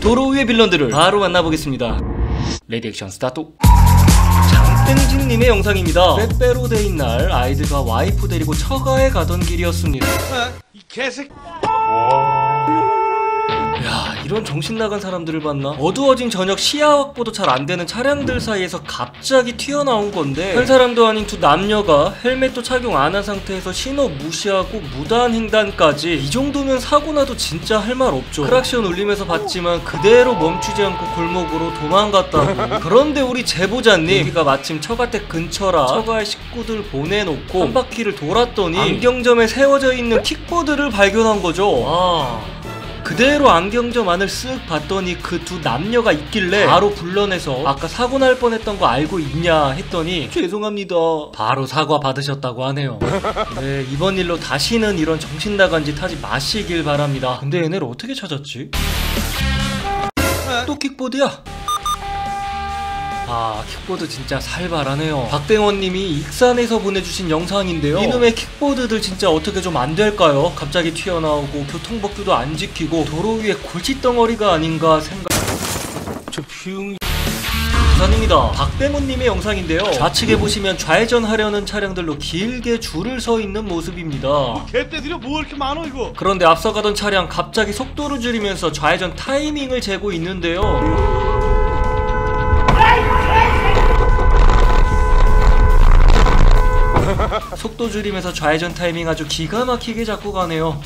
도로 위의 빌런들을 바로 만나보겠습니다. 레디액션 스타트. 장땡진님의 영상입니다. 빼빼로데이인 날 아이들과 와이프 데리고 처가에 가던 길이었습니다. 이 개새끼. 야, 이런 정신나간 사람들을 봤나? 어두워진 저녁 시야 확보도 잘 안되는 차량들 사이에서 갑자기 튀어나온 건데, 한 사람도 아닌 두 남녀가 헬멧도 착용 안한 상태에서 신호 무시하고 무단 횡단까지. 이 정도면 사고나도 진짜 할 말 없죠. 크락션 울리면서 봤지만 그대로 멈추지 않고 골목으로 도망갔다고. 그런데 우리 제보자님, 여기가 마침 처가댁 근처라 처가의 식구들 보내놓고 한 바퀴를 돌았더니 안경점에 세워져 있는 킥보드를 발견한 거죠. 그대로 안경점 안을 쓱 봤더니 그 두 남녀가 있길래 바로 불러내서 아까 사고 날 뻔했던 거 알고 있냐 했더니 죄송합니다, 바로 사과 받으셨다고 하네요. 네, 이번 일로 다시는 이런 정신나간 짓 하지 마시길 바랍니다. 근데 얘네를 어떻게 찾았지? 또 킥보드야? 아, 킥보드 진짜 살벌하네요. 박대원님이 익산에서 보내주신 영상인데요, 이놈의 킥보드들 진짜 어떻게 좀 안될까요? 갑자기 튀어나오고 교통법규도 안 지키고 도로 위에 골칫덩어리가 아닌가 생각. 부산입니다. 박대문님의 영상인데요, 좌측에 보시면 좌회전하려는 차량들로 길게 줄을 서 있는 모습입니다. 개떼들이 뭐 이렇게 많어 이거? 그런데 앞서가던 차량 갑자기 속도를 줄이면서 좌회전 타이밍을 재고 있는데요, 속도 줄이면서 좌회전 타이밍 아주 기가 막히게 잡고 가네요.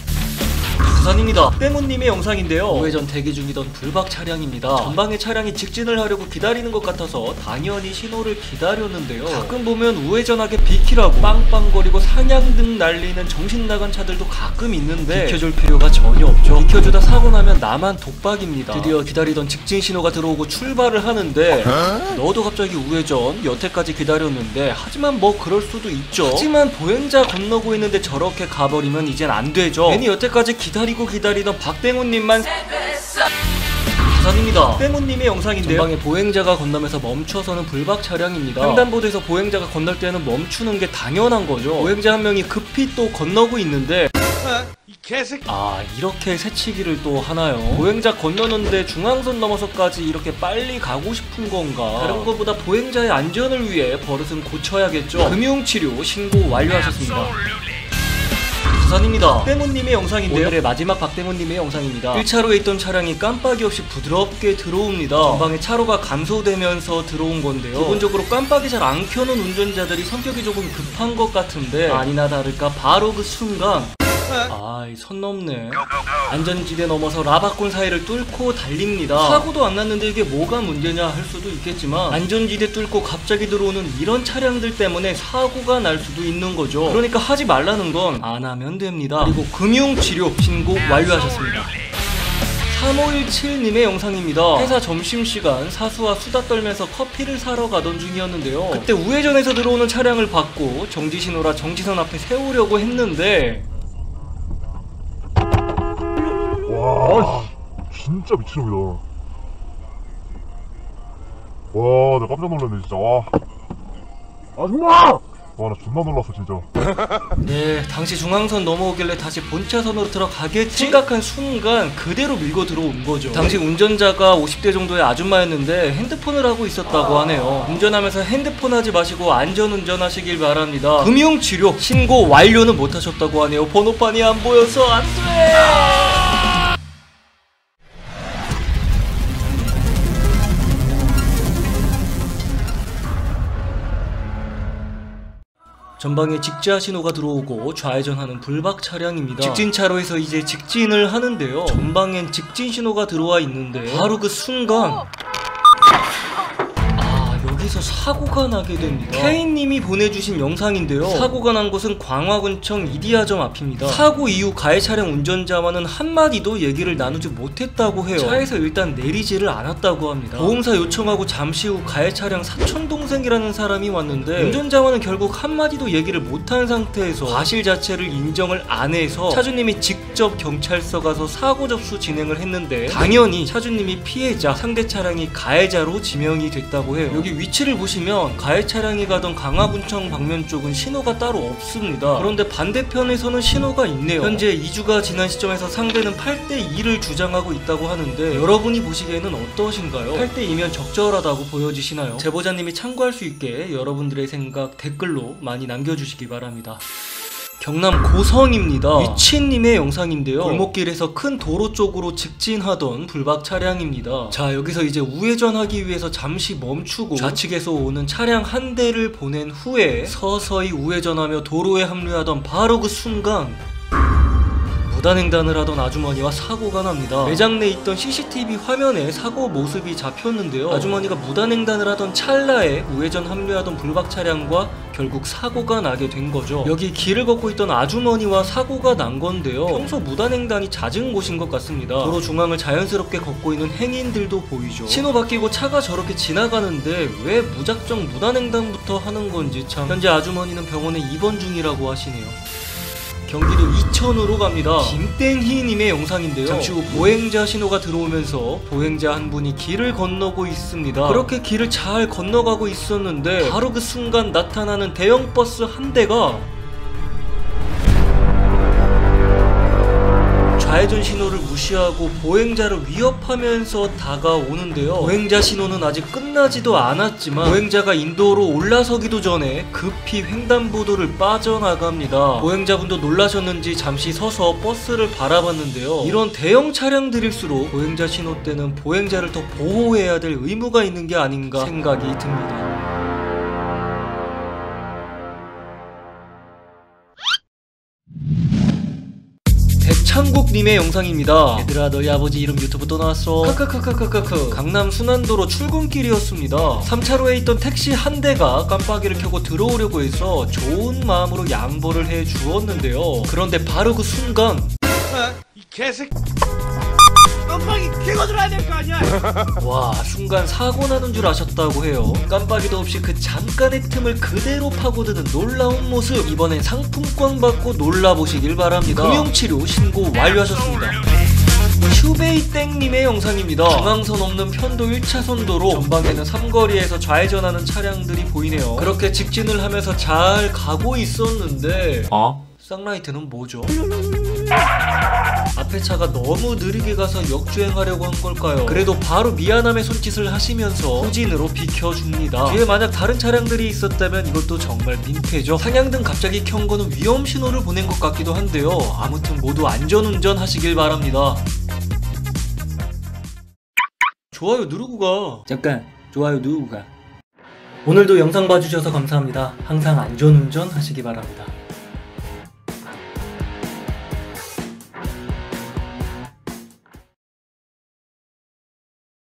부산입니다. 박대문님의 영상인데요, 우회전 대기 중이던 불박 차량입니다. 전방의 차량이 직진을 하려고 기다리는 것 같아서 당연히 신호를 기다렸는데요, 가끔 보면 우회전하게 비키라고 빵빵거리고 사냥등 날리는 정신나간 차들도 가끔 있는데 비켜줄 필요가 전혀 없죠. 비켜주다 사고 나면 나만 독박입니다. 드디어 기다리던 직진 신호가 들어오고 출발을 하는데 너도 갑자기 우회전, 여태까지 기다렸는데. 하지만 뭐 그럴 수도 있죠. 하지만 보행자 건너고 있는데 저렇게 가버리면 이젠 안 되죠. 괜히 여태까지 기다리던 박대문님만. 부산입니다. 박대문님의 영상인데요, 전방에 보행자가 건너면서 멈춰서는 불박 차량입니다. 횡단보도에서 보행자가 건널 때는 멈추는 게 당연한 거죠. 보행자 한 명이 급히 또 건너고 있는데 이 개새끼. 아, 이렇게 새치기를 또 하나요? 보행자 건너는데 중앙선 넘어서까지 이렇게 빨리 가고 싶은 건가? 다른 것보다 보행자의 안전을 위해 버릇은 고쳐야겠죠. 금융치료 신고 완료하셨습니다. 부산입니다. 박대문님의 영상인데요, 오늘의 마지막 박대문님의 영상입니다. 1차로에 있던 차량이 깜빡이 없이 부드럽게 들어옵니다. 전방에 차로가 감소되면서 들어온 건데요, 기본적으로 깜빡이 잘 안 켜는 운전자들이 성격이 조금 급한 것 같은데 아니나 다를까 바로 그 순간 아이, 선 넘네. 안전지대 넘어서 라바콘 사이를 뚫고 달립니다. 사고도 안 났는데 이게 뭐가 문제냐 할 수도 있겠지만, 안전지대 뚫고 갑자기 들어오는 이런 차량들 때문에 사고가 날 수도 있는 거죠. 그러니까 하지 말라는 건 안 하면 됩니다. 그리고 금융치료 신고 완료하셨습니다. 3517님의 영상입니다. 회사 점심시간 사수와 수다 떨면서 커피를 사러 가던 중이었는데요, 그때 우회전에서 들어오는 차량을 봤고 정지신호라 정지선 앞에 세우려고 했는데 와, 진짜 미친놈이다. 와, 내가 깜짝 놀랐네 진짜. 와, 아줌마! 와, 나 존나 놀랐어 진짜. 네, 당시 중앙선 넘어오길래 다시 본차선으로 들어가겠지 생각한 순간 그대로 밀고 들어온 거죠. 당시 운전자가 50대 정도의 아줌마였는데 핸드폰을 하고 있었다고 하네요. 운전하면서 핸드폰 하지 마시고 안전운전 하시길 바랍니다. 금융치료 신고 완료는 못하셨다고 하네요. 번호판이 안 보여서 안 돼. 전방에 직지하 신호가 들어오고 좌회전하는 불박 차량입니다. 직진 차로에서 이제 직진을 하는데요, 전방엔 직진 신호가 들어와 있는데 바로 그 순간 여기서 사고가 나게 됩니다. K님이 보내주신 영상인데요, 사고가 난 곳은 광화군청 이디야점 앞입니다. 사고 이후 가해 차량 운전자와는 한마디도 얘기를 나누지 못했다고 해요. 차에서 일단 내리지를 않았다고 합니다. 보험사 요청하고 잠시 후 가해 차량 사촌동생이라는 사람이 왔는데 운전자와는 결국 한마디도 얘기를 못한 상태에서 과실 자체를 인정을 안 해서 차주님이 직접 직접 경찰서 가서 사고 접수 진행을 했는데 당연히 차주님이 피해자, 상대 차량이 가해자로 지명이 됐다고 해요. 여기 위치를 보시면 가해 차량이 가던 강화분청 방면 쪽은 신호가 따로 없습니다. 그런데 반대편에서는 신호가 있네요. 현재 2주가 지난 시점에서 상대는 8대2를 주장하고 있다고 하는데 여러분이 보시기에는 어떠신가요? 8대2면 적절하다고 보여지시나요? 제보자님이 참고할 수 있게 여러분들의 생각 댓글로 많이 남겨주시기 바랍니다. 경남 고성입니다. 위치님의 영상인데요. 골목길에서 큰 도로 쪽으로 직진하던 불박 차량입니다. 자, 여기서 이제 우회전하기 위해서 잠시 멈추고 좌측에서 오는 차량 한 대를 보낸 후에 서서히 우회전하며 도로에 합류하던 바로 그 순간 무단횡단을 하던 아주머니와 사고가 납니다. 매장 내에 있던 CCTV 화면에 사고 모습이 잡혔는데요. 아주머니가 무단횡단을 하던 찰나에 우회전 합류하던 불박 차량과 결국 사고가 나게 된 거죠. 여기 길을 걷고 있던 아주머니와 사고가 난 건데요. 평소 무단횡단이 잦은 곳인 것 같습니다. 도로 중앙을 자연스럽게 걷고 있는 행인들도 보이죠. 신호 바뀌고 차가 저렇게 지나가는데 왜 무작정 무단횡단부터 하는 건지 참. 현재 아주머니는 병원에 입원 중이라고 하시네요. 경기도 이천으로 갑니다. 김땡희님의 영상인데요. 잠시 후 보행자 신호가 들어오면서 보행자 한 분이 길을 건너고 있습니다. 그렇게 길을 잘 건너가고 있었는데 바로 그 순간 나타나는 대형 버스 한 대가 좌회전 신호를 무시하고 보행자를 위협하면서 다가오는데요. 보행자 신호는 아직 끝나지도 않았지만 보행자가 인도로 올라서기도 전에 급히 횡단보도를 빠져나갑니다. 보행자분도 놀라셨는지 잠시 서서 버스를 바라봤는데요. 이런 대형 차량들일수록 보행자 신호 때는 보행자를 더 보호해야 될 의무가 있는 게 아닌가 생각이 듭니다. 창국님의 영상입니다. 얘들아, 너희 아버지 이름 유튜브 또 나왔어. 크크크크크크. 강남 순환도로 출근길이었습니다. 3차로에 있던 택시 한 대가 깜빡이를 켜고 들어오려고 해서 좋은 마음으로 양보를 해 주었는데요. 그런데 바로 그 순간 이 개새끼 깜빡이 켜고 들어야 될 거 아니야. 와, 순간 사고 나는 줄 아셨다고 해요. 깜빡이도 없이 그 잠깐의 틈을 그대로 파고드는 놀라운 모습. 이번엔 상품권 받고 놀라보시길 바랍니다. 금융치료 신고 완료하셨습니다. 슈베이땡님의 영상입니다. 중앙선 없는 편도 1차선 도로 전방에는 삼거리에서 좌회전하는 차량들이 보이네요. 그렇게 직진을 하면서 잘 가고 있었는데 쌍라이트는 뭐죠? 앞에 차가 너무 느리게 가서 역주행하려고 한 걸까요? 그래도 바로 미안함의 손짓을 하시면서 후진으로 비켜줍니다. 뒤에 만약 다른 차량들이 있었다면 이것도 정말 민폐죠. 상향등 갑자기 켠 거는 위험 신호를 보낸 것 같기도 한데요. 아무튼 모두 안전운전 하시길 바랍니다. 좋아요 누르고 가. 잠깐, 좋아요 누르고 가. 오늘도 영상 봐주셔서 감사합니다. 항상 안전운전 하시기 바랍니다.